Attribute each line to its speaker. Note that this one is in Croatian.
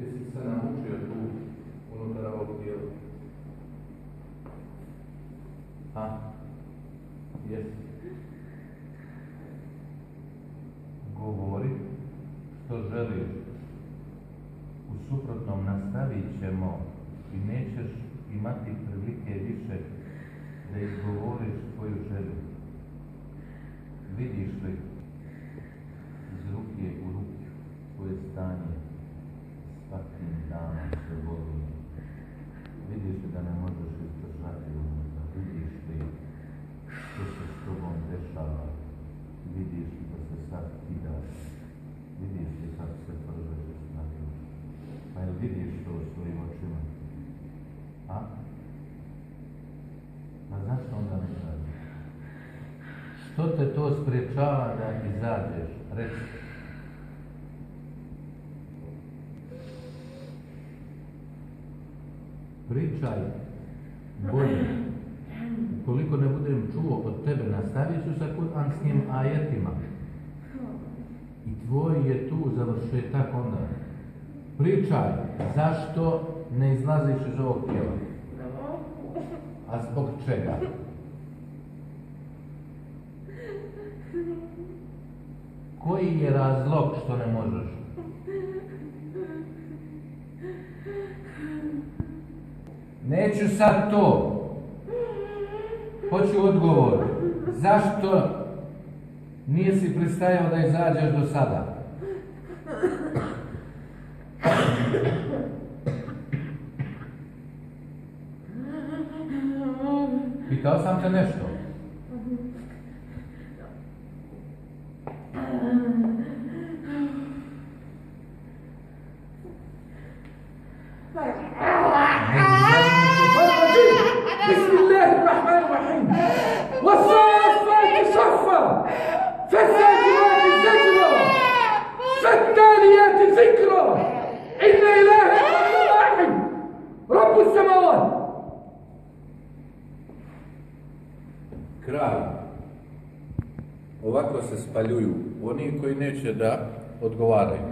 Speaker 1: Jesi se naučio tu unutar ovog dijela? A? Jesi. Govori što želiš. U suprotnom nastavit ćemo i nećeš imati prilike više da izgovoriš svoju želju. Vidiš li iz ruke u ruku svoje stanje svakim danom sve bolje. Vidiš li da ne možeš izdržati unutra. Vidiš li što se s tobom dešava. Vidiš li da se sad kidaš. Vidiš li kako se pržeš na još. Pa jel vidiš to u svojim očima? A? A zašto onda ne izađeš? Što te to spriječava da izađeš? Reci. Pričaj bolje. Ukoliko ne budem čuo od tebe, nastavit ću sa kuranskim ajetima. I tvoj je tu završetak onda. Pričaj, zašto ne izlaziš iz ovog tijela? A zbog čega? Koji je razlog što ne možeš? Neću sad to. Hoću odgovor. Zašto nisi pristajao da izađeš do sada? Pitao sam te nešto.
Speaker 2: بسم الله الرحمن الرحيم والصافات صفا فالزاجرات زجرا فالتاليات ذكرا إن إلهكم واحد رب السماوات.
Speaker 1: Kraj. Ovako se spaljuju oni koji neće da odgovaraju.